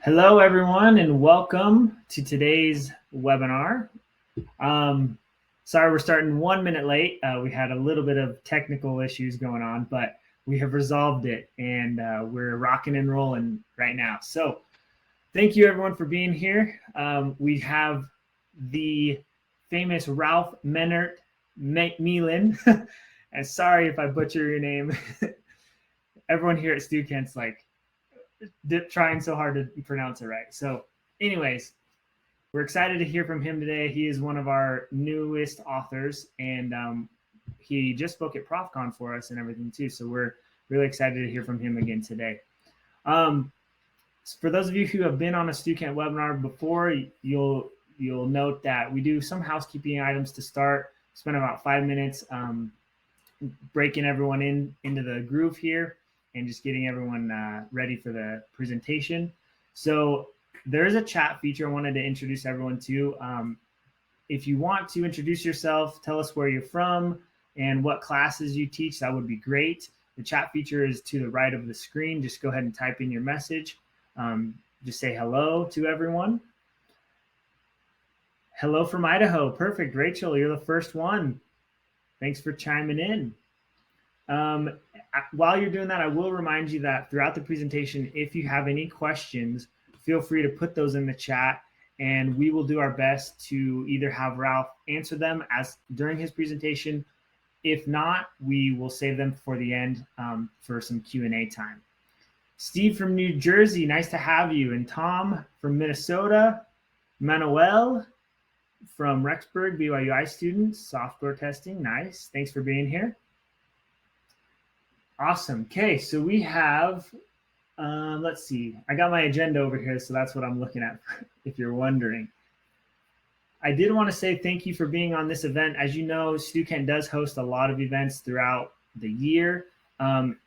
Hello, everyone, and welcome to today's webinar. Sorry we're starting 1 minute late. We had a little bit of technical issues going on, but we have resolved it, and we're rocking and rolling right now. So thank you, everyone, for being here. We have the famous Ralf Mehnert-Meland, and sorry if I butcher your name. Everyone here at StuKent's like trying so hard to pronounce it right. So anyways, we're excited to hear from him today. He is one of our newest authors, and he just spoke at ProfCon for us and everything too. So we're really excited to hear from him again today. For those of you who have been on a StuKent webinar before, you'll note that we do some housekeeping items to start. Spend about 5 minutes breaking everyone into the groove here and just getting everyone ready for the presentation. So there is a chat feature I wanted to introduce everyone to. If you want to introduce yourself, tell us where you're from and what classes you teach, that would be great. The chat feature is to the right of the screen. Just go ahead and type in your message. Just say hello to everyone. Hello from Idaho. Perfect. Rachel, you're the first one. Thanks for chiming in. While you're doing that, I will remind you that throughout the presentation, if you have any questions, feel free to put those in the chat, and we will do our best to either have Ralf answer them during his presentation. If not, we will save them for the end for some Q&A time. Steve from New Jersey, nice to have you. And Tom from Minnesota. Manuel from Rexburg, BYUI students, software testing, nice. Thanks for being here. Awesome. Okay, so we have, let's see. I got my agenda over here, so that's what I'm looking at, if you're wondering. I did want to say thank you for being on this event. As you know, StuKent does host a lot of events throughout the year.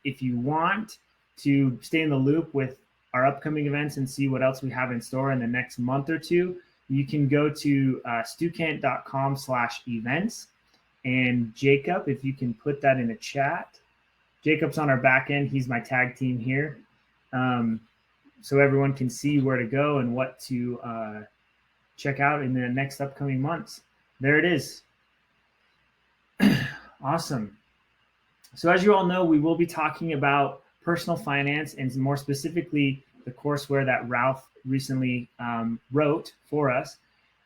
If you want to stay in the loop with our upcoming events and see what else we have in store in the next month or two, you can go to stukent.com/events. And Jacob, if you can put that in the chat. Jacob's on our back end. He's my tag team here. So everyone can see where to go and what to check out in the next upcoming months. There it is. Awesome. So as you all know, we will be talking about personal finance and more specifically the courseware that Ralf recently wrote for us.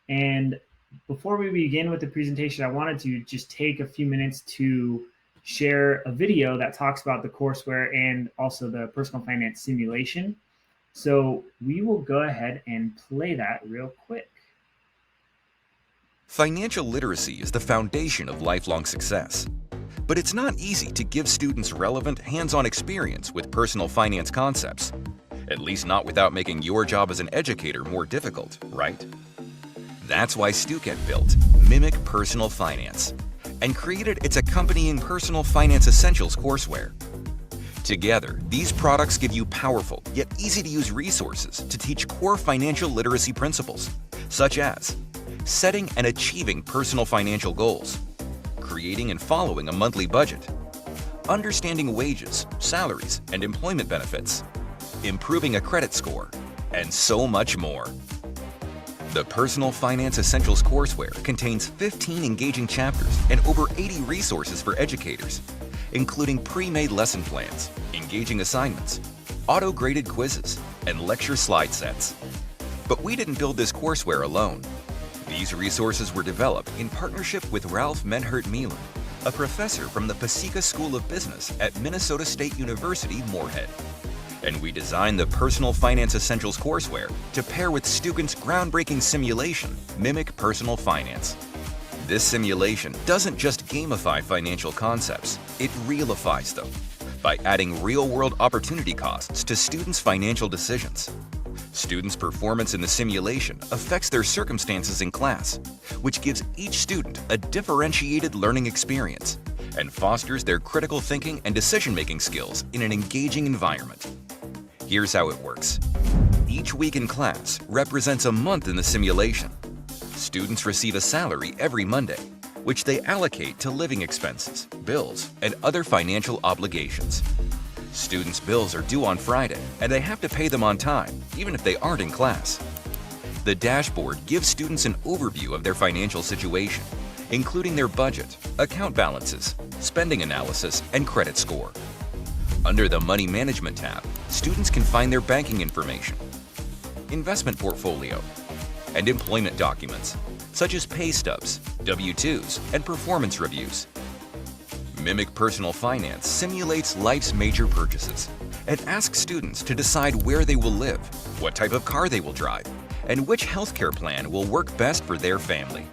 And before we begin with the presentation, I wanted to just take a few minutes to share a video that talks about the courseware and also the personal finance simulation. So we will go ahead and play that real quick. Financial literacy is the foundation of lifelong success. But it's not easy to give students relevant, hands-on experience with personal finance concepts. At least not without making your job as an educator more difficult, right? That's why StuKent built Mimic Personal Finance and created its accompanying Personal Finance Essentials courseware. Together, these products give you powerful yet easy-to-use resources to teach core financial literacy principles, such as setting and achieving personal financial goals, creating and following a monthly budget, understanding wages, salaries, and employment benefits, improving a credit score, and so much more. The Personal Finance Essentials courseware contains 15 engaging chapters and over 80 resources for educators, including pre-made lesson plans, engaging assignments, auto-graded quizzes, and lecture slide sets. But we didn't build this courseware alone. These resources were developed in partnership with Ralf Mehnert-Meland, a professor from the Pasieka School of Business at Minnesota State University, Moorhead. And we designed the Personal Finance Essentials courseware to pair with StuKent's groundbreaking simulation, Mimic Personal Finance. This simulation doesn't just gamify financial concepts, it realifies them by adding real-world opportunity costs to students' financial decisions. Students' performance in the simulation affects their circumstances in class, which gives each student a differentiated learning experience and fosters their critical thinking and decision-making skills in an engaging environment. Here's how it works. Each week in class represents a month in the simulation. Students receive a salary every Monday, which they allocate to living expenses, bills, and other financial obligations. Students' bills are due on Friday, and they have to pay them on time, even if they aren't in class. The dashboard gives students an overview of their financial situation, including their budget, account balances, spending analysis, and credit score. Under the Money Management tab, students can find their banking information, investment portfolio, and employment documents, such as pay stubs, W-2s, and performance reviews. Mimic Personal Finance simulates life's major purchases and asks students to decide where they will live, what type of car they will drive, and which healthcare plan will work best for their family.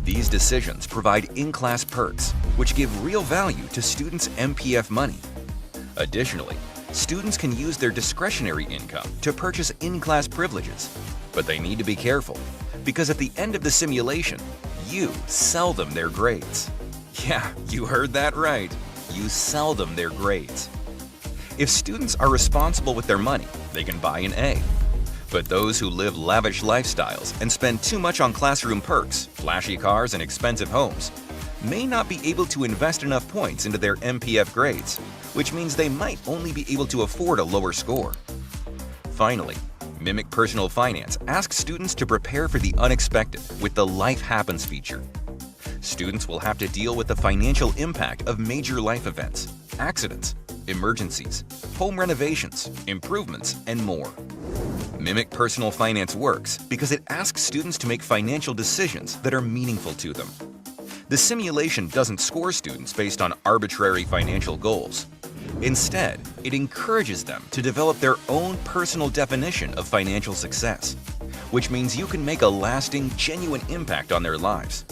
These decisions provide in-class perks, which give real value to students' MPF money. Additionally, students can use their discretionary income to purchase in-class privileges, but they need to be careful, because at the end of the simulation, you sell them their grades. Yeah, you heard that right. You sell them their grades. If students are responsible with their money, they can buy an A. But those who live lavish lifestyles and spend too much on classroom perks, flashy cars, and expensive homes may not be able to invest enough points into their MPF grades, which means they might only be able to afford a lower score. Finally, Mimic Personal Finance asks students to prepare for the unexpected with the Life Happens feature. Students will have to deal with the financial impact of major life events, accidents, emergencies, home renovations, improvements, and more. Mimic Personal Finance works because it asks students to make financial decisions that are meaningful to them. The simulation doesn't score students based on arbitrary financial goals. Instead, it encourages them to develop their own personal definition of financial success, which means you can make a lasting, genuine impact on their lives.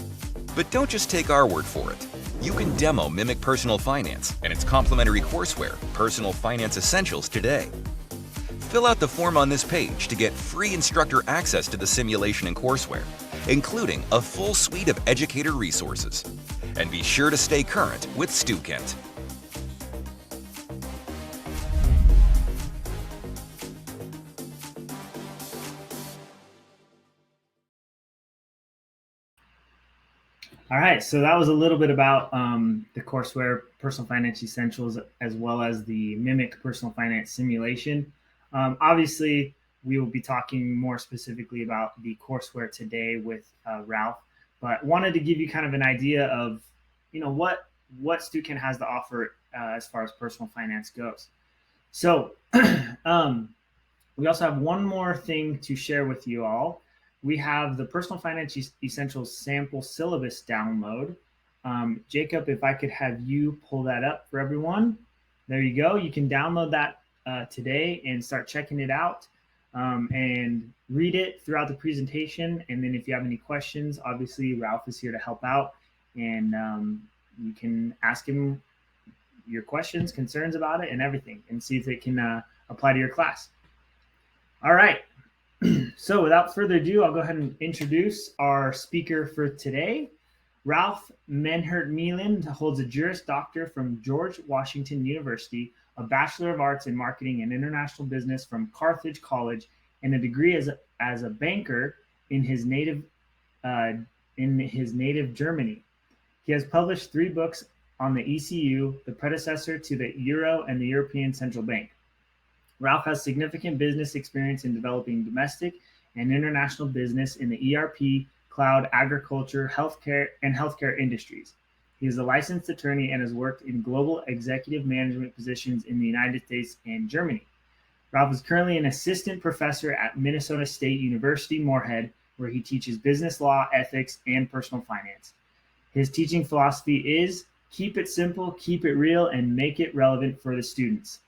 But don't just take our word for it. You can demo Mimic Personal Finance and its complimentary courseware, Personal Finance Essentials, today. Fill out the form on this page to get free instructor access to the simulation and courseware, including a full suite of educator resources. And be sure to stay current with StuKent. All right, so that was a little bit about the courseware Personal Finance Essentials, as well as the Mimic Personal Finance Simulation. Obviously, we will be talking more specifically about the courseware today with Ralf, but wanted to give you kind of an idea of, what StuKent has to offer as far as personal finance goes. So we also have one more thing to share with you all. We have the Personal Finance Essentials sample syllabus download. Jacob, if I could have you pull that up for everyone. There you go. You can download that today and start checking it out and read it throughout the presentation. And then if you have any questions, obviously Ralf is here to help out, and you can ask him your questions, concerns about it, and everything, and see if it can apply to your class. All right. So without further ado, I'll go ahead and introduce our speaker for today. Ralf Mehnert-Meland holds a Juris Doctor from George Washington University, a Bachelor of Arts in Marketing and International Business from Carthage College, and a degree as a banker in his native Germany. He has published 3 books on the ECU, the predecessor to the Euro and the European Central Bank. Ralf has significant business experience in developing domestic and international business in the ERP, cloud, agriculture, healthcare industries. He is a licensed attorney and has worked in global executive management positions in the United States and Germany. Ralf is currently an assistant professor at Minnesota State University, Moorhead, where he teaches business law, ethics, and personal finance. His teaching philosophy is keep it simple, keep it real, and make it relevant for the students.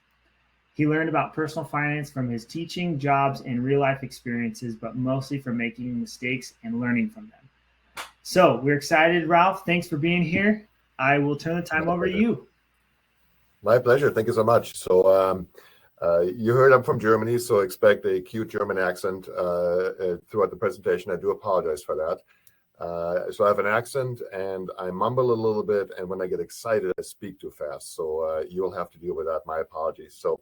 He learned about personal finance from his teaching, jobs, and real-life experiences, but mostly from making mistakes and learning from them. So we're excited, Ralf. Thanks for being here. I will turn the time over to you. My pleasure. Thank you so much. So you heard I'm from Germany, so expect a cute German accent throughout the presentation. I do apologize for that. So I have an accent and I mumble a little bit, and when I get excited, I speak too fast. So you'll have to deal with that. My apologies. So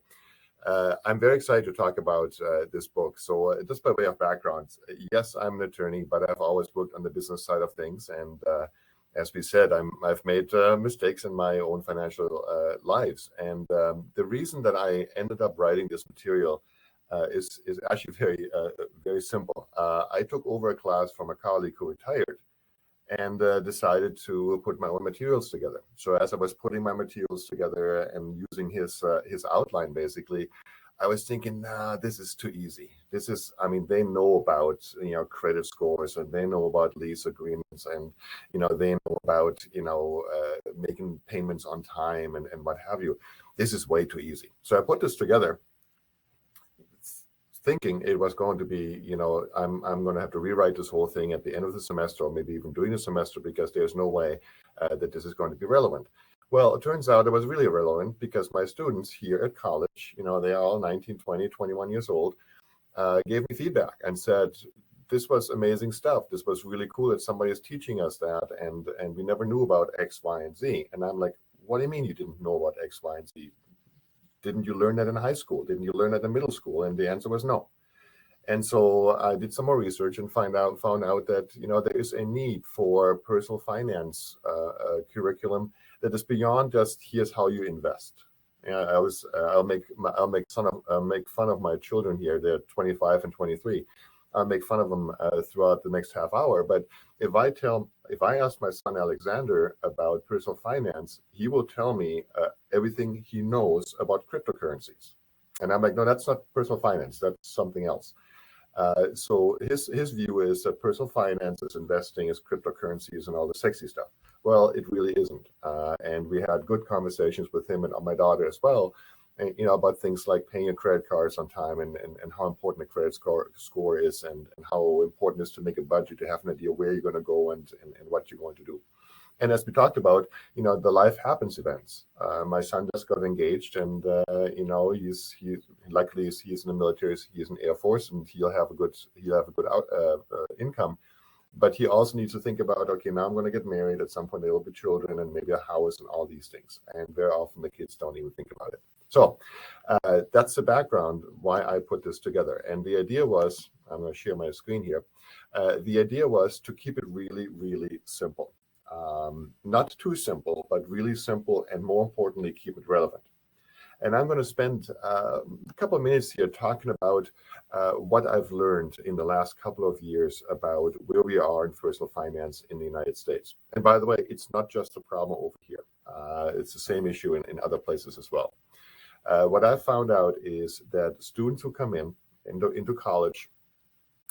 I'm very excited to talk about this book. So just by way of background, yes, I'm an attorney, but I've always worked on the business side of things. And as we said, I've made mistakes in my own financial lives. And the reason that I ended up writing this material is actually very simple. I took over a class from a colleague who retired and decided to put my own materials together. So as I was putting my materials together and using his outline, basically, I was thinking, nah, this is too easy. They know about, credit scores, and they know about lease agreements, and, they know about, making payments on time and what have you. This is way too easy. So I put this together thinking it was going to be, I'm going to have to rewrite this whole thing at the end of the semester, or maybe even during the semester, because there's no way that this is going to be relevant. Well, it turns out it was really relevant, because my students here at college, they are all 19, 20, 21 years old, gave me feedback and said, this was amazing stuff. This was really cool that somebody is teaching us that, and we never knew about X, Y, and Z. And I'm like, what do you mean you didn't know about X, Y, and Z? Didn't you learn that in high school? Didn't you learn that in middle school? And the answer was no. And so I did some more research and found out that, there is a need for personal finance curriculum that is beyond just here's how you invest. I'll make fun of my children here. They're 25 and 23. I'll make fun of them throughout the next half hour. But if I ask my son Alexander about personal finance, he will tell me everything he knows about cryptocurrencies. And I'm like, no, that's not personal finance. That's something else. So his view is that personal finance is investing, is cryptocurrencies and all the sexy stuff. Well, it really isn't. And we had good conversations with him and my daughter as well, and, about things like paying your credit cards on time and how important a credit score is, and how important it is to make a budget, to have an idea where you're going to go and what you're going to do. And as we talked about, the life happens events. My son just got engaged, and he's luckily in the military. He's in Air Force, and he'll have a good income. But he also needs to think about, okay, now I'm going to get married. At some point, there will be children and maybe a house and all these things. And very often the kids don't even think about it. So that's the background why I put this together. And the idea was, I'm going to share my screen here. The idea was to keep it really, really simple. Not too simple, but really simple, and more importantly, keep it relevant. And I'm going to spend a couple of minutes here talking about what I've learned in the last couple of years about where we are in personal finance in the United States. And by the way, it's not just a problem over here. It's the same issue in other places as well. What I found out is that students who come into college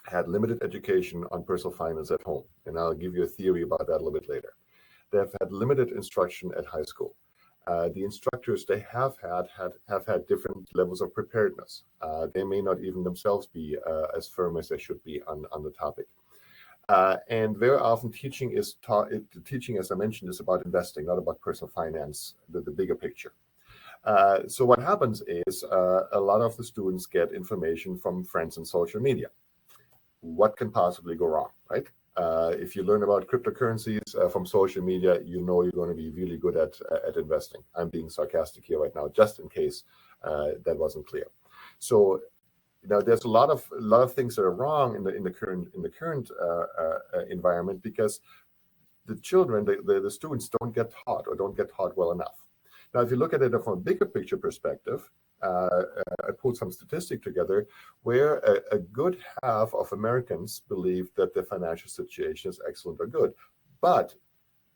had limited education on personal finance at home. And I'll give you a theory about that a little bit later. They've had limited instruction at high school. The instructors they have had different levels of preparedness. They may not even themselves be as firm as they should be on the topic. And very often teaching, as I mentioned, is about investing, not about personal finance, the bigger picture. So what happens is a lot of the students get information from friends on social media. What can possibly go wrong, right? If you learn about cryptocurrencies from social media, you're going to be really good at investing. I'm being sarcastic here right now, just in case that wasn't clear. So, there's a lot of things that are wrong in the current environment, because the children, the students don't get taught well enough. Now, if you look at it from a bigger picture perspective, I pulled some statistic together where a good half of Americans believe that their financial situation is excellent or good, but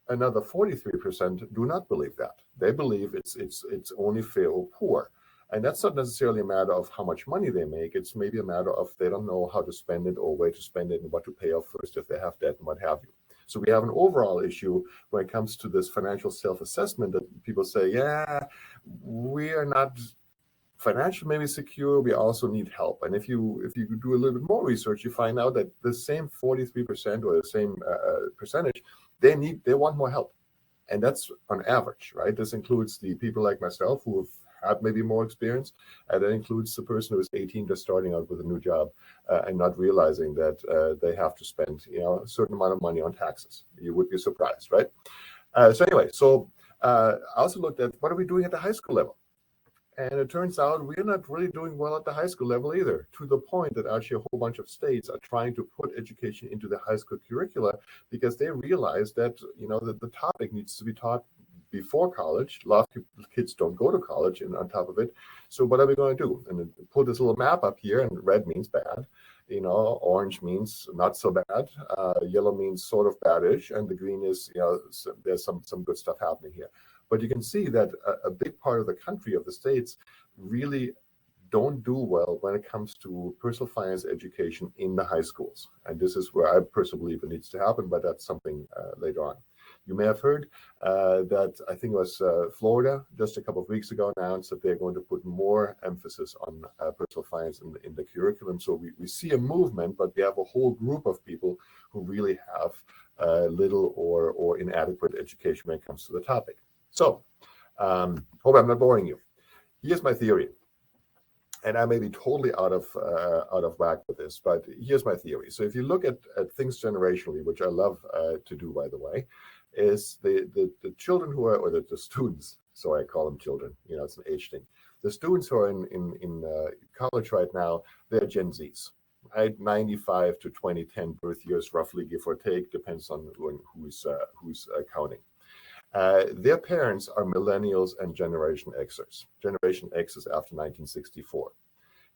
another 43% do not believe that. They believe it's only fair or poor. And that's not necessarily a matter of how much money they make. It's maybe a matter of they don't know how to spend it, or where to spend it, and what to pay off first if they have debt and what have you. So we have an overall issue when it comes to this financial self-assessment, that people say, yeah, we are not financially maybe secure, we also need help. And if you do a little bit more research, you find out that the same 43% or the same percentage, they want more help. And that's on average, right? This includes the people like myself who have had maybe more experience, and that includes the person who is 18 just starting out with a new job and not realizing that they have to spend a certain amount of money on taxes. You would be surprised, right? So anyway, I also looked at what are we doing at the high school level. And it turns out we're not really doing well at the high school level either, to the point that actually a whole bunch of states are trying to put education into the high school curricula because they realize that, that the topic needs to be taught before college. A lot of kids don't go to college, and on top of it, so what are we going to do? And put this little map up here, and red means bad. Orange means not so bad. Yellow means sort of badish, and the green is, there's some good stuff happening here. But you can see that a big part of the country, of the states, really don't do well when it comes to personal finance education in the high schools. And this is where I personally believe it needs to happen, but that's something later on. You may have heard that I think it was Florida just a couple of weeks ago announced that they're going to put more emphasis on personal finance in the curriculum. So we see a movement, but we have a whole group of people who really have little or inadequate education when it comes to the topic. So, hope I'm not boring you. Here's my theory, and I may be totally out of whack with this, but here's my theory. So, if you look at things generationally, which I love to do, by the way, is the children who are, or the students. So I call them children. It's an age thing. The students who are in college right now, they're Gen Zs. Right? 95 to 2010 birth years, roughly, give or take, depends on who's counting. Their parents are millennials and Generation Xers. Generation X is after 1964.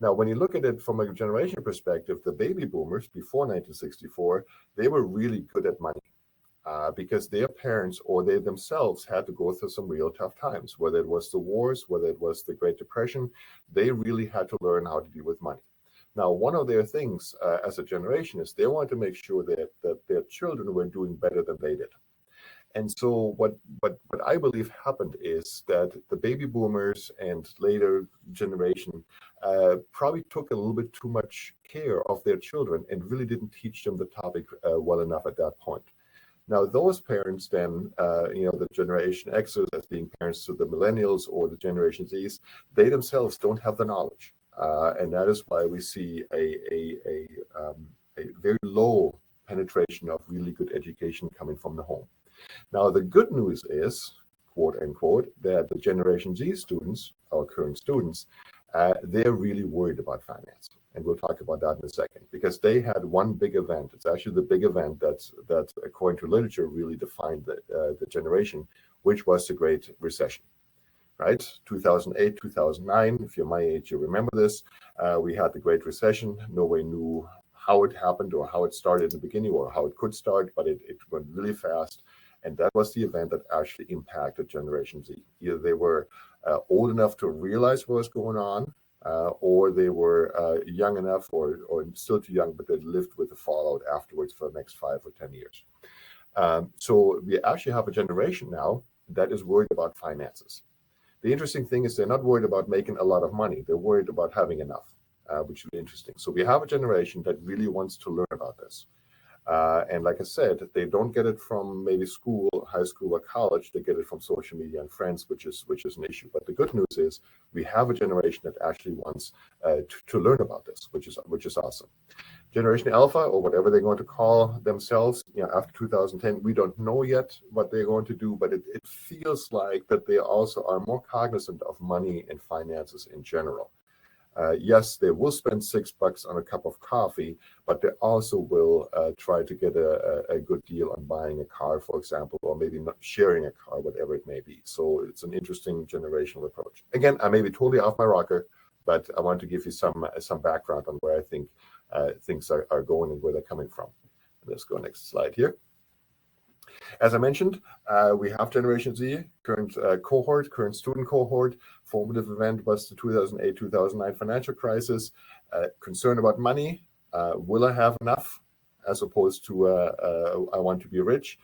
Now, when you look at it from a generation perspective, the baby boomers before 1964, they were really good at money because their parents or they themselves had to go through some real tough times, whether it was the wars, whether it was the Great Depression. They really had to learn how to deal with money. Now, one of their things as a generation is they wanted to make sure that their children were doing better than they did. And so what I believe happened is that the baby boomers and later generation probably took a little bit too much care of their children and really didn't teach them the topic well enough at that point. Now, those parents then, the Generation Xers as being parents to the millennials or the Generation Zs, they themselves don't have the knowledge. And that is why we see a very low penetration of really good education coming from the home. Now, the good news is, quote unquote, that the Generation Z students, our current students, they're really worried about finance. And we'll talk about that in a second, because they had one big event. It's actually the big event that according to literature, really defined the generation, which was the Great Recession, right? 2008, 2009, if you're my age, you remember this. We had the Great Recession. Nobody knew how it happened or how it started in the beginning or how it could start, but it went really fast. And that was the event that actually impacted Generation Z. Either they were old enough to realize what was going on, or they were young enough or still too young, but they lived with the fallout afterwards for the next 5 or 10 years. So we actually have a generation now that is worried about finances. The interesting thing is they're not worried about making a lot of money. They're worried about having enough, which is interesting. So we have a generation that really wants to learn about this. And like I said, they don't get it from maybe school, high school, or college. They get it from social media and friends, which is an issue. But the good news is we have a generation that actually wants to learn about this, which is awesome. Generation Alpha, or whatever they're going to call themselves, after 2010, we don't know yet what they're going to do, but it feels like that they also are more cognizant of money and finances in general. Yes, they will spend $6 on a cup of coffee, but they also will try to get a good deal on buying a car, for example, or maybe not sharing a car, whatever it may be. So it's an interesting generational approach. Again, I may be totally off my rocker, but I want to give you some background on where I think things are going and where they're coming from. Let's go next slide here. As I mentioned, we have Generation Z, current current student cohort. Formative event was the 2008-2009 financial crisis. Concern about money. Will I have enough? As opposed to I want to be rich.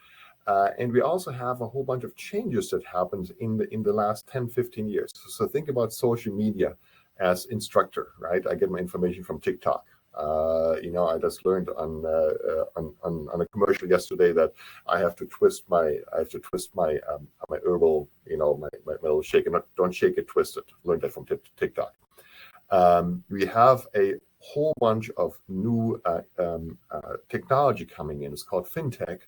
And we also have a whole bunch of changes that happened in the last 10, 15 years. So think about social media as instructor, right? I get my information from TikTok. I just learned on a commercial yesterday that I have to twist my my herbal, my little shake, and don't shake it, twist it. Learned that from TikTok. We have a whole bunch of new technology coming in. It's called fintech.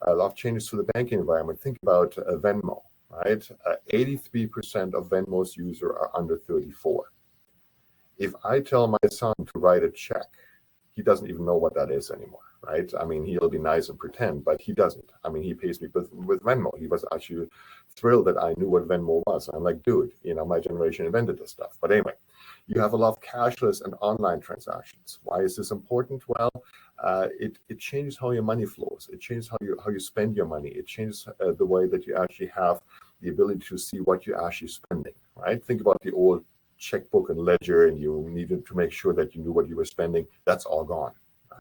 A lot of changes to the banking environment. Think about Venmo, right? 83% of Venmo's users are under 34. If I tell my son to write a check, he doesn't even know what that is anymore, right? I mean, he'll be nice and pretend, but he doesn't. I mean, he pays me with Venmo. He was actually thrilled that I knew what Venmo was. I'm like, dude, my generation invented this stuff. But anyway, you have a lot of cashless and online transactions. Why is this important? Well, it changes how your money flows. It changes how you spend your money. It changes the way that you actually have the ability to see what you're actually spending, right? Think about the old checkbook and ledger, and you needed to make sure that you knew what you were spending. That's all gone,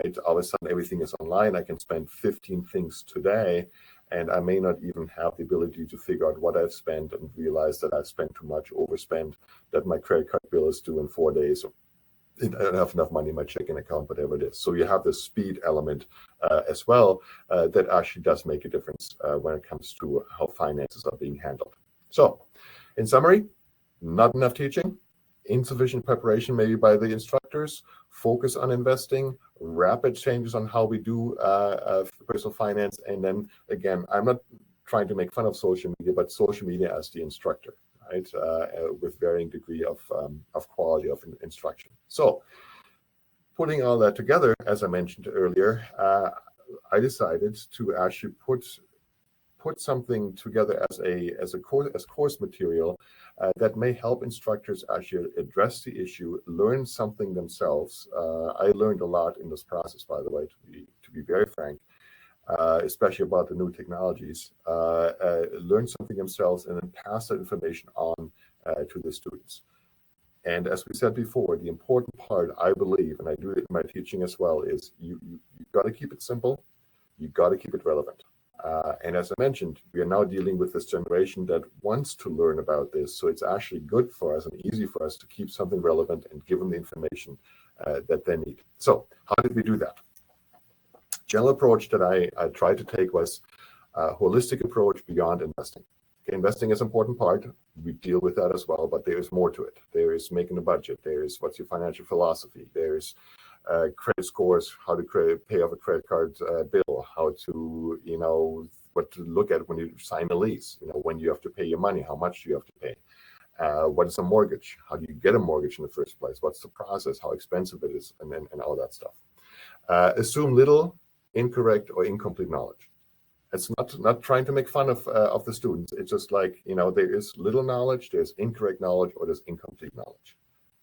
right? All of a sudden, everything is online. I can spend 15 things today, and I may not even have the ability to figure out what I've spent and realize that I've spent too much, overspent, that my credit card bill is due in 4 days. I don't have enough money in my checking account, whatever it is. So you have the speed element as well that actually does make a difference when it comes to how finances are being handled. So in summary, not enough teaching, insufficient preparation maybe by the instructors, focus on investing, rapid changes on how we do personal finance. And then again, I'm not trying to make fun of social media, but social media as the instructor, right? With varying degree of quality of instruction. So putting all that together, as I mentioned earlier, I decided to actually put something together as course material that may help instructors actually address the issue, learn something themselves. I learned a lot in this process, by the way, to be very frank, especially about the new technologies. Learn something themselves and then pass that information on to the students. And as we said before, the important part, I believe, and I do it in my teaching as well, is you got to keep it simple. You got to keep it relevant. And as I mentioned, we are now dealing with this generation that wants to learn about this. So it's actually good for us and easy for us to keep something relevant and give them the information that they need. So how did we do that? General approach that I tried to take was a holistic approach beyond investing. Okay, investing is an important part. We deal with that as well, but there is more to it. There is making a budget. There is what's your financial philosophy. There's credit scores, how to pay off a credit card bill, how to, what to look at when you sign a lease, when you have to pay your money, how much you have to pay. What is a mortgage? How do you get a mortgage in the first place? What's the process? How expensive it is? And all that stuff. Assume little, incorrect, or incomplete knowledge. It's not trying to make fun of the students. It's just like, there is little knowledge, there's incorrect knowledge, or there's incomplete knowledge.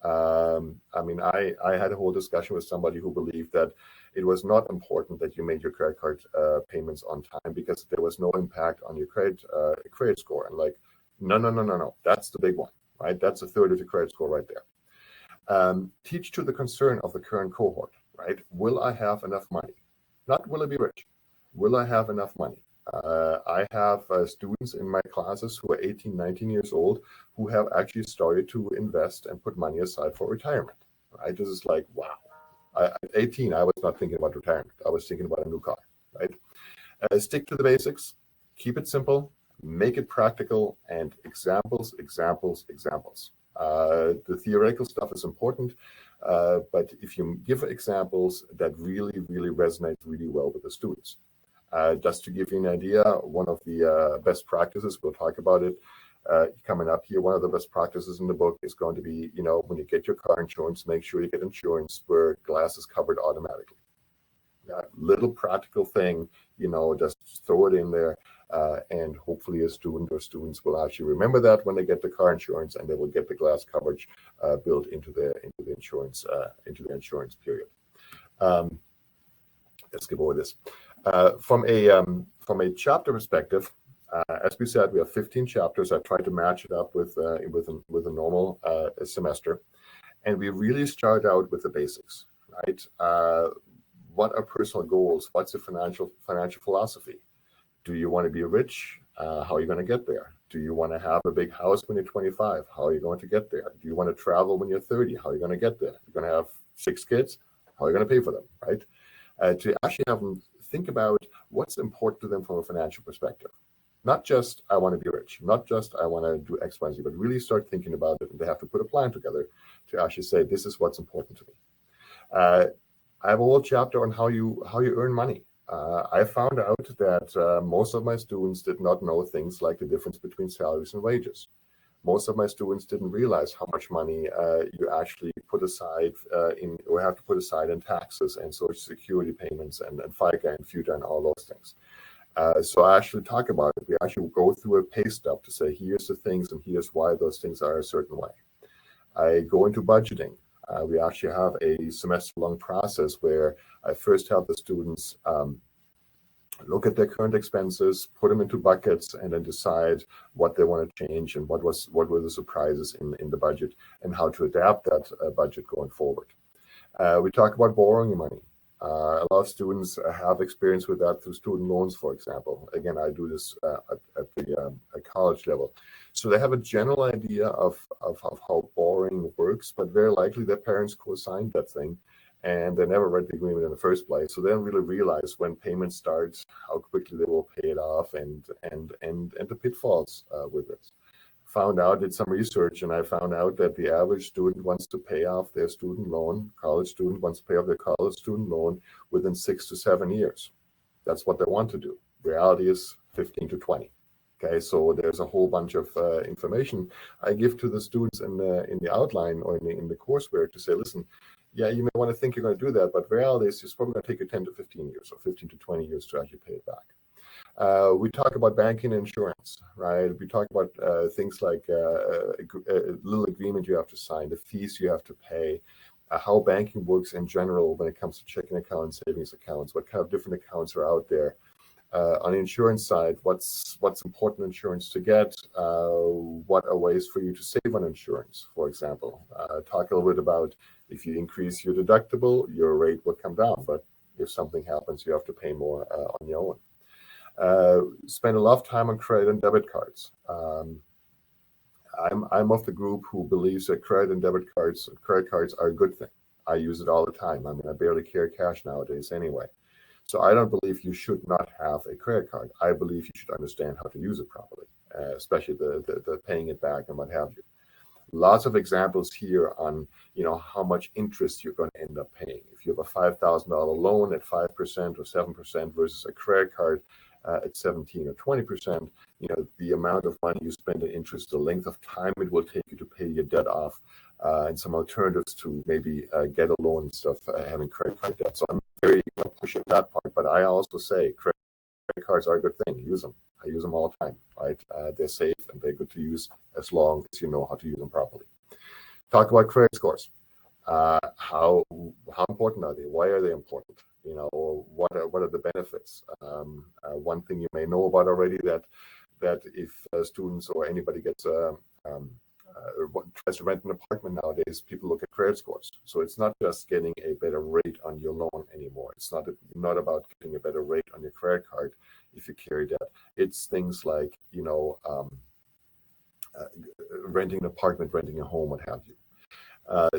I had a whole discussion with somebody who believed that it was not important that you made your credit card payments on time because there was no impact on your credit score. And like, no. That's the big one, right? That's a third of the credit score right there. Teach to the concern of the current cohort, right? Will I have enough money? Not will I be rich? Will I have enough money? I have students in my classes who are 18, 19 years old who have actually started to invest and put money aside for retirement, right? This is like, wow. At 18, I was not thinking about retirement. I was thinking about a new car, right? Stick to the basics, keep it simple, make it practical, and examples. The theoretical stuff is important, but if you give examples that really, really resonate really well with the students. Just to give you an idea, one of the best practices, we'll talk about it coming up here. One of the best practices in the book is going to be, when you get your car insurance, make sure you get insurance where glass is covered automatically. Little practical thing, just throw it in there, and hopefully a student or students will actually remember that when they get the car insurance, and they will get the glass coverage built into the insurance period. Let's skip over this. From a chapter perspective, as we said, we have 15 chapters. I tried to match it up with a normal semester, and we really start out with the basics, right? What are personal goals? What's the financial philosophy? Do you want to be rich? How are you going to get there? Do you want to have a big house when you're 25? How are you going to get there? Do you want to travel when you're 30? How are you going to get there? You're going to have 6 kids? How are you going to pay for them, right? To actually have them think about what's important to them from a financial perspective. Not just, I want to be rich, not just, I want to do X, Y, and Z, but really start thinking about it. And they have to put a plan together to actually say, this is what's important to me. I have a whole chapter on how you earn money. I found out that most of my students did not know things like the difference between salaries and wages. Most of my students didn't realize how much money you actually put aside or have to put aside in taxes and Social Security payments and FICA and FUTA and all those things. So I actually talk about it. We actually go through a pay stub to say, here's the things and here's why those things are a certain way. I go into budgeting. We actually have a semester-long process where I first have the students look at their current expenses, put them into buckets, and then decide what they want to change and what were the surprises in the budget and how to adapt that budget going forward. We talk about borrowing money. A lot of students have experience with that through student loans, for example. Again, I do this at the college level. So they have a general idea of how borrowing works, but very likely their parents co-signed that thing and they never read the agreement in the first place. So they don't really realize when payment starts, how quickly they will pay it off and the pitfalls with it. Found out, did some research, and I found out that the average student wants to pay off their student loan, college student wants to pay off their college student loan within 6 to 7 years. That's what they want to do. Reality is 15 to 20. Okay, so there's a whole bunch of information I give to the students in the outline or in the courseware to say, listen, yeah, you may want to think you're going to do that, but reality is it's probably going to take you 10 to 15 years or 15 to 20 years to actually pay it back. We talk about banking and insurance, right? We talk about things like a little agreement you have to sign, the fees you have to pay, how banking works in general when it comes to checking accounts, savings accounts, what kind of different accounts are out there. On the insurance side, what's important insurance to get? What are ways for you to save on insurance, for example? Talk a little bit about if you increase your deductible, your rate will come down, but if something happens, you have to pay more on your own. Spend a lot of time on credit and debit cards. I'm of the group who believes that credit cards are a good thing. I use it all the time. I mean, I barely carry cash nowadays anyway. So I don't believe you should not have a credit card. I believe you should understand how to use it properly, especially the paying it back and what have you. Lots of examples here on how much interest you're going to end up paying. If you have a $5,000 loan at 5% or 7% versus a credit card at 17 or 20%, the amount of money you spend in interest, the length of time it will take you to pay your debt off, and some alternatives to maybe get a loan and stuff, having credit card debt. So I'm very pushing that part, but I also say credit cards are a good thing. Use them. I use them all the time, right? They're safe and they're good to use as long as you know how to use them properly. Talk about credit scores. How important are they? Why are they important? What are the benefits? One thing you may know about already that if students or anybody gets tries to rent an apartment nowadays, people look at credit scores. So it's not just getting a better rate on your loan anymore. It's not about getting a better rate on your credit card if you carry debt. It's things like renting an apartment, renting a home, what have you.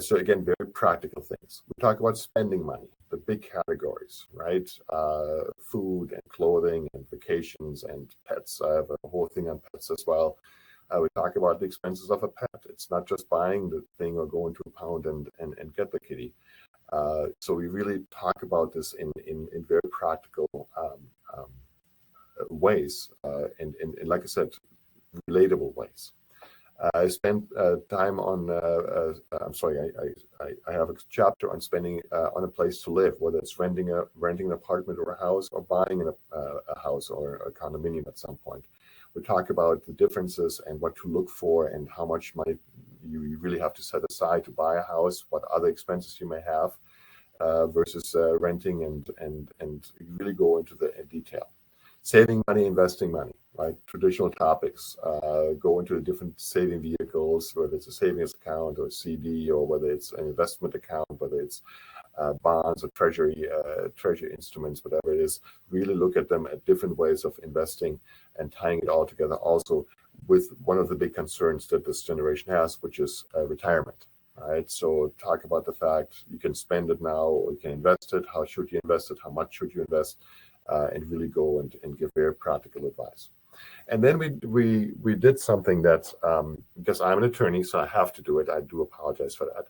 So again, very practical things. We talk about spending money, the big categories, right? Food and clothing and vacations and pets. I have a whole thing on pets as well. We talk about the expenses of a pet. It's not just buying the thing or going to a pound and get the kitty. So we really talk about this in very practical ways and like I said, relatable ways. I spent time on, I have a chapter on spending on a place to live, whether it's renting an apartment or a house or buying a house or a condominium at some point. We talk about the differences and what to look for and how much money you really have to set aside to buy a house, what other expenses you may have versus renting and really go into the detail. Saving money, investing money, right? Traditional topics. Go into the different saving vehicles, whether it's a savings account or a CD, or whether it's an investment account, whether it's bonds or treasury instruments, whatever it is. Really look at them at different ways of investing and tying it all together. Also, with one of the big concerns that this generation has, which is retirement. Right. So talk about the fact you can spend it now or you can invest it. How should you invest it? How much should you invest? And really go and give very practical advice. And then we did something that, because I'm an attorney, so I have to do it. I do apologize for that.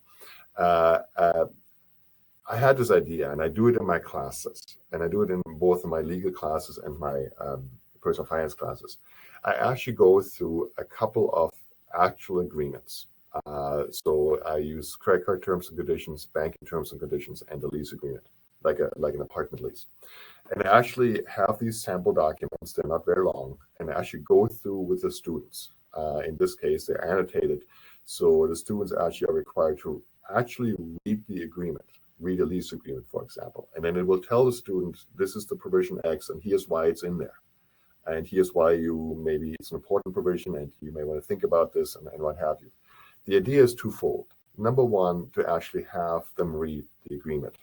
I had this idea, and I do it in my classes, and I do it in both of my legal classes and my personal finance classes. I actually go through a couple of actual agreements. So I use credit card terms and conditions, banking terms and conditions, and the lease agreement, like an apartment lease. And I actually have these sample documents. They're not very long, and I actually go through with the students. In this case, they're annotated, so the students actually are required to actually read the agreement, read a lease agreement, for example, and then it will tell the student, this is the provision X, and here's why it's in there. And here's why maybe it's an important provision, and you may want to think about this, and what have you. The idea is twofold. Number one, to actually have them read the agreement.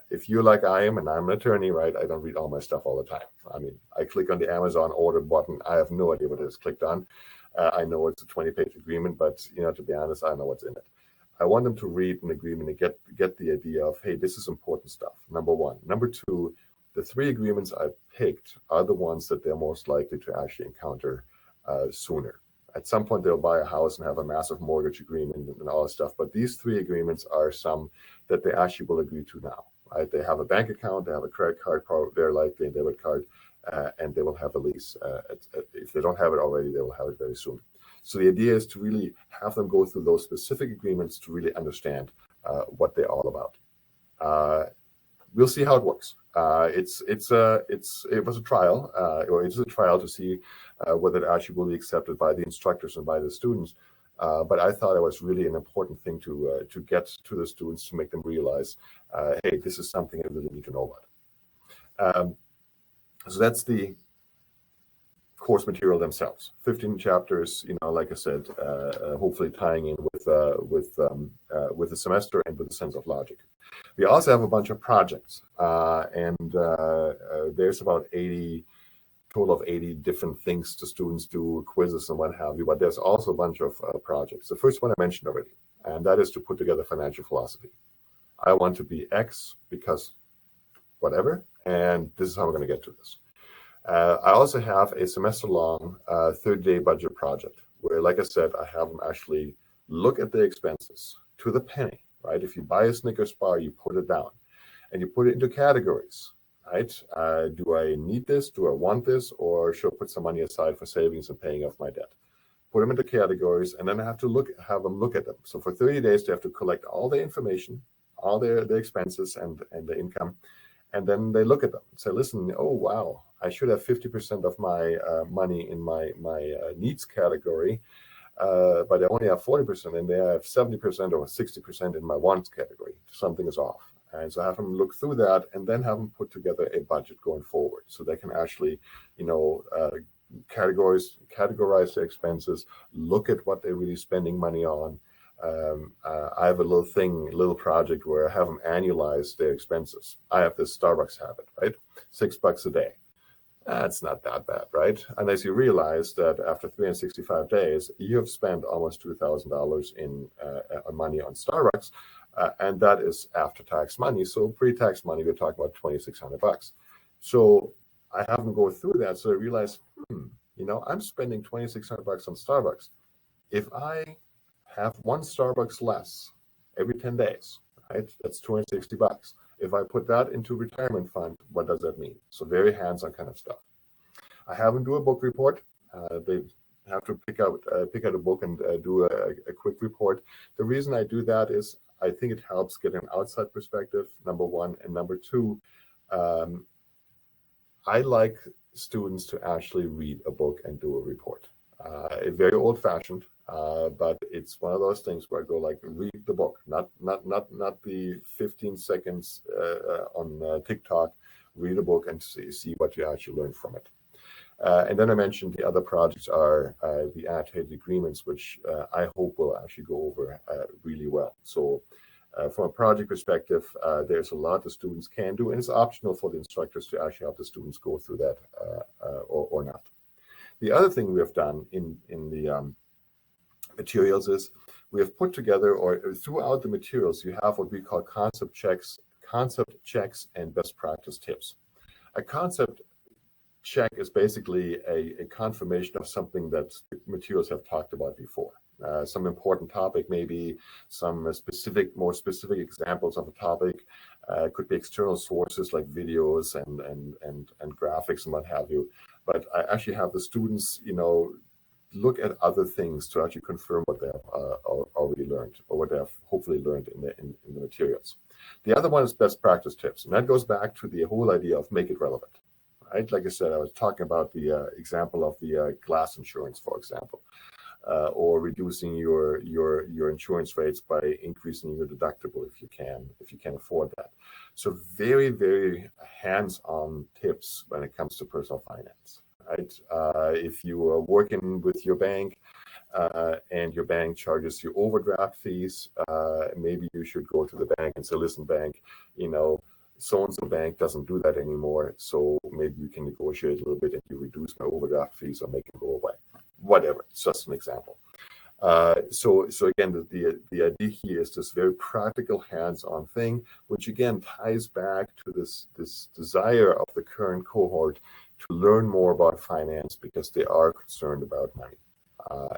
If you're like I am, and I'm an attorney, right, I don't read all my stuff all the time. I mean, I click on the Amazon order button. I have no idea what it is clicked on. I know it's a 20-page agreement, but to be honest, I don't know what's in it. I want them to read an agreement and get the idea of, hey, this is important stuff, number one. Number two, the 3 agreements I picked are the ones that they're most likely to actually encounter sooner. At some point, they'll buy a house and have a massive mortgage agreement and all that stuff. But these 3 agreements are some that they actually will agree to now. Right? They have a bank account, they have a credit card, very likely a debit card, and they will have a lease. If they don't have it already, they will have it very soon. So the idea is to really have them go through those specific agreements to really understand what they're all about. We'll see how it works. It was a trial, or it's a trial to see whether it actually will be accepted by the instructors and by the students. But I thought it was really an important thing to get to the students, to make them realize, hey, this is something I really need to know about. So that's the course material themselves. 15 chapters, like I said, hopefully tying in with the semester and with the sense of logic. We also have a bunch of projects, and there's about 80 total of 80 different things the students do, quizzes and what have you. But there's also a bunch of projects. The first one I mentioned already, and that is to put together financial philosophy. I want to be X because whatever, and this is how I'm going to get to this. I also have a semester-long 30-day budget project where, like I said, I have them actually look at the expenses to the penny, right? If you buy a Snickers bar, you put it down and you put it into categories, right? Do I need this? Do I want this? Or should I put some money aside for savings and paying off my debt? Put them into categories, and then I have them look at them. So for 30 days, they have to collect all the information, all their expenses and the income. And then they look at them and say, listen, oh, wow, I should have 50% of my money in my needs category, but I only have 40%, and they have 70% or 60% in my wants category. Something is off. And so I have them look through that and then have them put together a budget going forward so they can actually, categorize their expenses, look at what they're really spending money on. I have a little project where I have them annualize their expenses. I have this Starbucks habit, right? $6 a day. That's not that bad, right? Unless you realize that after 365 days, you have spent almost $2,000 in money on Starbucks, and that is after-tax money. So pre-tax money, we're talking about $2,600. So I have them go through that, so I realize, I'm spending $2,600 on Starbucks. If I have one Starbucks less every 10 days, right? That's $260. If I put that into retirement fund, what does that mean? So very hands-on kind of stuff. I have them do a book report. They have to pick out a book and do a quick report. The reason I do that is I think it helps get an outside perspective, number one. And number two, I like students to actually read a book and do a report. Very old-fashioned, but it's one of those things where I go like, read the book, not the 15 seconds on TikTok. Read a book and see what you actually learn from it. And then I mentioned the other projects are the annotated agreements, which I hope will actually go over really well. So from a project perspective, there's a lot the students can do, and it's optional for the instructors to actually have the students go through that or not. The other thing we have done in the materials is we have put together, or throughout the materials, you have what we call concept checks, and best practice tips. A concept check is basically a confirmation of something that the materials have talked about before. some important topic, maybe some more specific examples of a topic. Could be external sources like videos and graphics and what have you. But I actually have the students, look at other things to actually confirm what they have already learned, or what they have hopefully learned in the materials. The other one is best practice tips, and that goes back to the whole idea of make it relevant, right? Like I said, I was talking about the example of the glass insurance, for example, or reducing your insurance rates by increasing your deductible if you can afford that. So very, very hands-on tips when it comes to personal finance. Right? If you are working with your bank and your bank charges you overdraft fees, maybe you should go to the bank and say, listen, bank, so-and-so bank doesn't do that anymore, so maybe you can negotiate a little bit and you reduce my overdraft fees or make them go away. Whatever, it's just an example. So again, the idea here is this very practical hands-on thing, which again ties back to this desire of the current cohort to learn more about finance because they are concerned about money.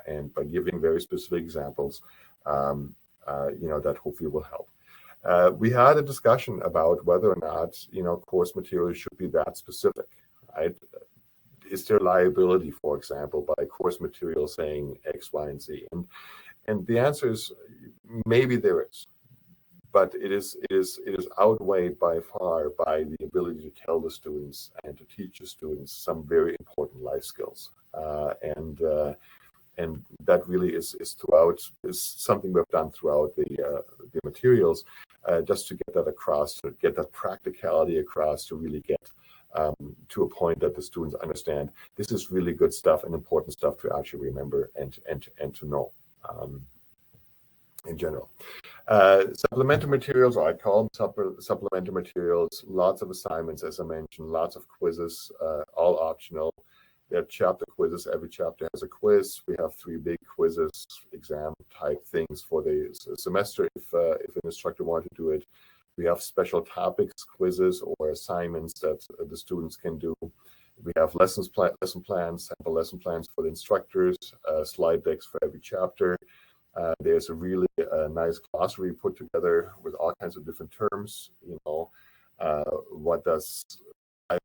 And by giving very specific examples, that hopefully will help. We had a discussion about whether or not, course materials should be that specific, right? Is there liability, for example, by course material saying X, Y, and Z? And the answer is maybe there is. But it is outweighed by far by the ability to tell the students and to teach the students some very important life skills, and that really is something we've done throughout the materials, just to get that across, to get that practicality across, to really get to a point that the students understand this is really good stuff and important stuff to actually remember and to know. In general. Supplementary materials, or I call them supplementary materials, lots of assignments, as I mentioned, lots of quizzes, all optional. There are chapter quizzes. Every chapter has a quiz. We have 3 big quizzes, exam type things for the semester if an instructor wanted to do it. We have special topics quizzes or assignments that the students can do. We have lesson plans, sample lesson plans for the instructors, slide decks for every chapter. There's a really nice glossary put together with all kinds of different terms. What does an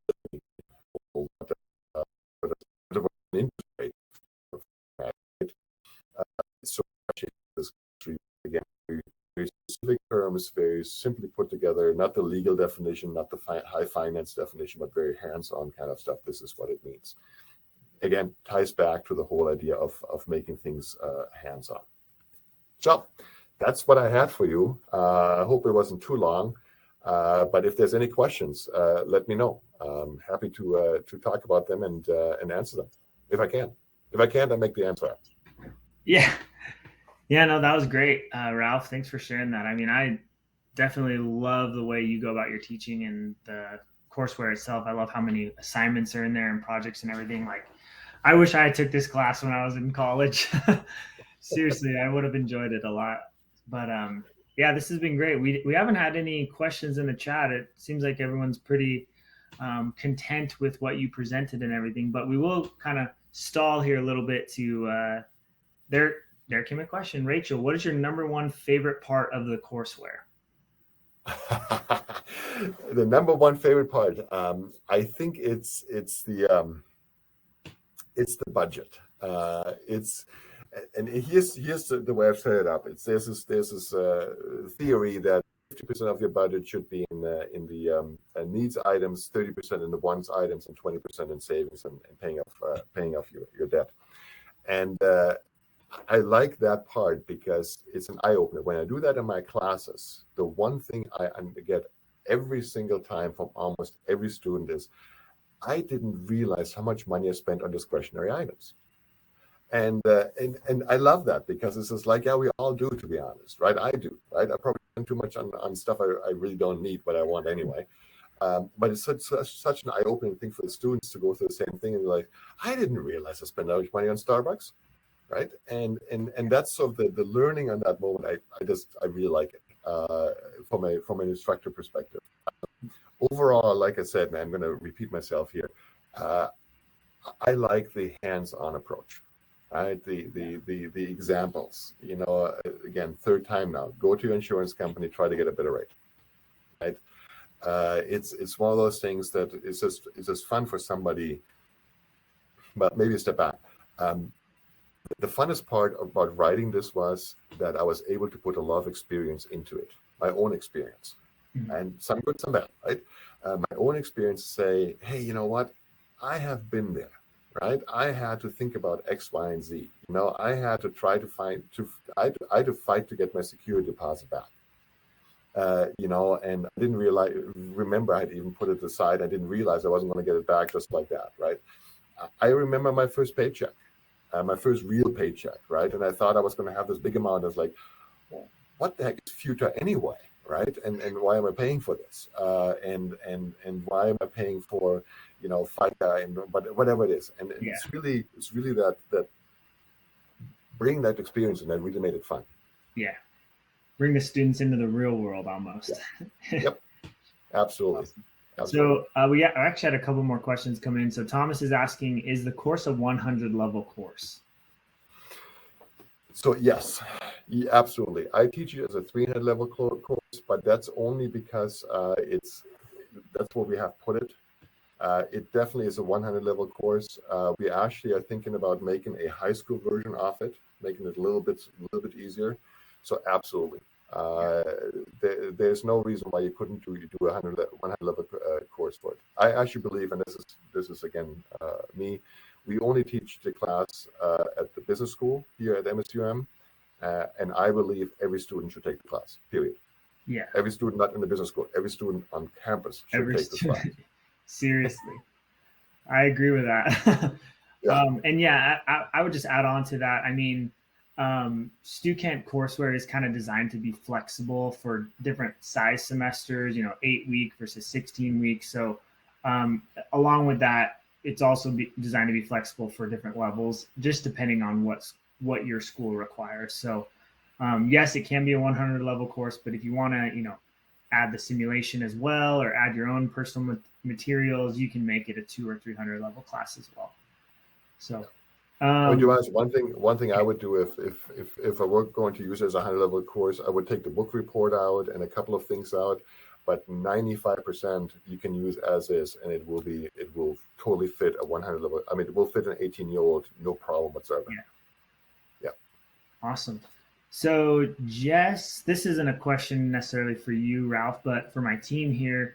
interest rate? So this again, very specific terms, very simply put together. Not the legal definition, not the high finance definition, but very hands-on kind of stuff. This is what it means. Again, ties back to the whole idea of making things hands-on. So that's what I had for you. I hope it wasn't too long, but if there's any questions, let me know. I'm happy to talk about them and answer them if I can. If I can't, I make the answer up. Yeah, no, that was great, Ralf. Thanks for sharing that. I mean, I definitely love the way you go about your teaching and the courseware itself. I love how many assignments are in there and projects and everything. Like, I wish I took this class when I was in college. Seriously, I would have enjoyed it a lot. But yeah, this has been great. We haven't had any questions in the chat. It seems like everyone's pretty content with what you presented and everything. But we will kind of stall here a little bit to there came a question. Rachel, what is your #1 favorite part of the courseware? The #1 favorite part, I think it's the budget. And here's the way I've set it up. There's this theory that 50% of your budget should be in the needs items, 30% in the wants items, and 20% in savings and paying off your debt. And I like that part because it's an eye opener. When I do that in my classes, the one thing I get every single time from almost every student is, I didn't realize how much money I spent on discretionary items. And I love that because it's just like, yeah, we all do, to be honest, right? I do, right? I probably spend too much on stuff I really don't need, but I want anyway. But it's such an eye-opening thing for the students to go through the same thing and be like, I didn't realize I spent that much money on Starbucks, right? And that's sort of the learning on that moment. I really like it from an instructor perspective. Overall, like I said, and I'm going to repeat myself here, I like the hands-on approach. right? The examples, again, third time now, go to your insurance company, try to get a better rate, right? It's one of those things that it's just fun for somebody, but maybe a step back. The funnest part about writing this was that I was able to put a lot of experience into it, my own experience, and some good, some bad, right? My own experience say, hey, you know what? I have been there, right? I had to think about X, Y, and Z. I had to try to I had to fight to get my security deposit back. And I didn't remember I had even put it aside. I didn't realize I wasn't going to get it back just like that, right? I remember my first paycheck. My first real paycheck, right? And I thought I was going to have this big amount. I was like, well, what the heck is future anyway, right? And why am I paying for this? And why am I paying for, FICA and whatever it is? And it's really that bring that experience, and that really made it fun. Yeah, bring the students into the real world almost. Yeah. Yep, absolutely. Awesome. So we actually had a couple more questions come in. So Thomas is asking, is the course a 100 level course? So yes, absolutely. I teach it as a 300 level course, but that's only because that's where we have put it. It definitely is a 100 level course. We actually are thinking about making a high school version of it, making it a little bit easier. So absolutely. There's no reason why you couldn't do a 100 level course for it. I actually believe, and this is again me, we only teach the class at the business school here at MSUM, and I believe every student should take the class, period. Yeah. Every student not in the business school, every student on campus should take the class. Seriously. I agree with that. Yeah. And yeah, I would just add on to that. I mean, StuKent courseware is kind of designed to be flexible for different size semesters, 8-week versus 16 weeks. So along with that, it's also designed to be flexible for different levels, just depending on what your school requires. So yes, it can be a 100 level course, but if you want to, add the simulation as well, or add your own personal materials, you can make it a 200 or 300 level class as well. So would you ask one thing I would do if I were going to use it as a 100 level course, I would take the book report out and a couple of things out, but 95% you can use as is, and it will totally fit a 100 level. I mean, it will fit an 18-year-old, no problem whatsoever. Yeah. Awesome. So Jess, this isn't a question necessarily for you, Ralph, but for my team here.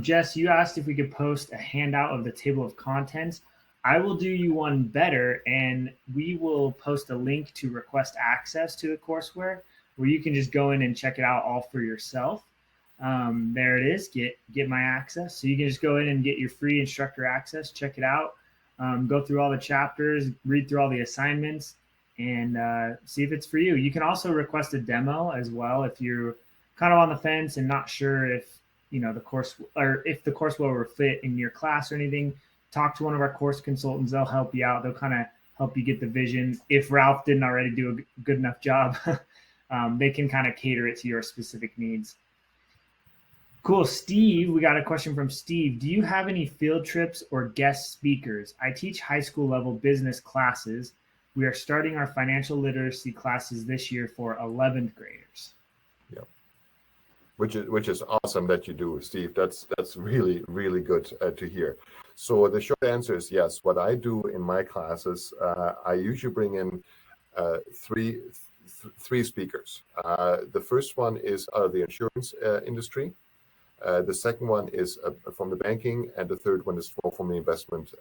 Jess, you asked if we could post a handout of the table of contents. I will do you one better, and we will post a link to request access to the courseware where you can just go in and check it out all for yourself. There it is, get my access. So you can just go in and get your free instructor access, check it out, go through all the chapters, read through all the assignments, and see if it's for you. You can also request a demo as well if you're kind of on the fence and not sure if the course, or if the course will fit in your class or anything. Talk to one of our course consultants. They'll help you out. They'll kind of help you get the vision. If Ralph didn't already do a good enough job, they can kind of cater it to your specific needs. Cool. Steve, we got a question from Steve. Do you have any field trips or guest speakers? I teach high school level business classes. We are starting our financial literacy classes this year for 11th graders. Yeah, which is awesome that you do, Steve. That's really, really good to hear. So the short answer is yes. What I do in my classes, I usually bring in three speakers. The first one is out of the insurance industry. The second one is from the banking, and the third one is from the investment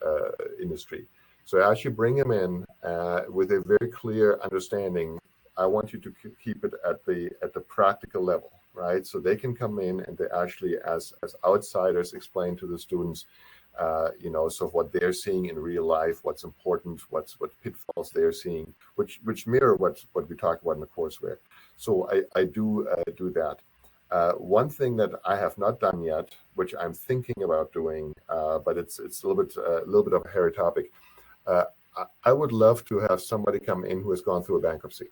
industry. So I actually bring them in with a very clear understanding. I want you to keep it at the practical level, right? So they can come in and they actually, as outsiders, explain to the students, so what they're seeing in real life, what's important, what pitfalls they're seeing, which mirror what we talked about in the courseware. So I do that. One thing that I have not done yet, which I'm thinking about doing, but it's a little bit of a hairy topic. I would love to have somebody come in who has gone through a bankruptcy,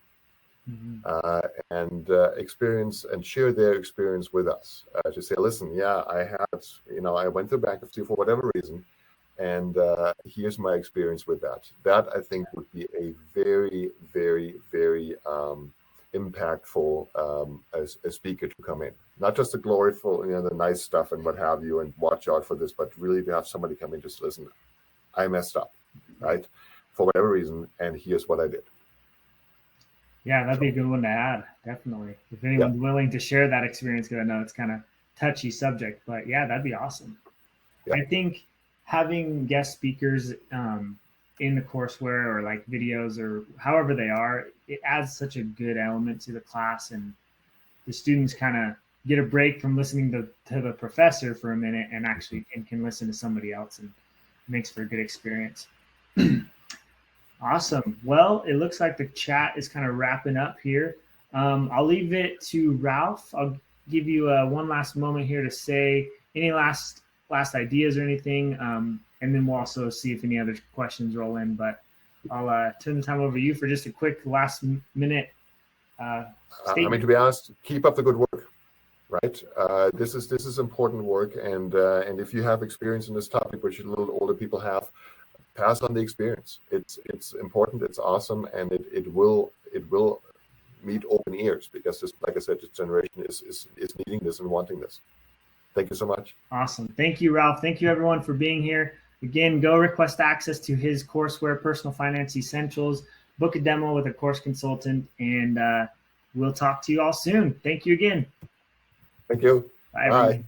and experience and share their experience with us. To say, listen, yeah, I went through bankruptcy for whatever reason, And here's my experience with that. That I think would be a very, very, very impactful a speaker to come in. Not just the gloriful, the nice stuff and what have you, and watch out for this, but really to have somebody come in, just listen, I messed up, right? For whatever reason, and here's what I did. Yeah, that'd be a good one to add, definitely. If anyone's willing to share that experience, because I know it's kind of touchy subject, but yeah, that'd be awesome. Yeah. I think having guest speakers in the courseware or like videos or however they are, it adds such a good element to the class, and the students kind of get a break from listening to the professor for a minute and actually can listen to somebody else, and it makes for a good experience. Awesome. Well, it looks like the chat is kind of wrapping up here. I'll leave it to Ralf. I'll give you one last moment here to say any last ideas or anything, and then we'll also see if any other questions roll in. But I'll turn the time over to you for just a quick last minute statement. To be honest, keep up the good work, right? This is important work, and if you have experience in this topic, which a little older people have, pass on the experience. It's important, it's awesome, and it will meet open ears, because this, like I said, this generation is needing this and wanting this. Thank you so much. Awesome. Thank you, Ralf. Thank you, everyone, for being here. Again, go request access to his courseware, Personal Finance Essentials, book a demo with a course consultant, and we'll talk to you all soon. Thank you again. Thank you. Bye.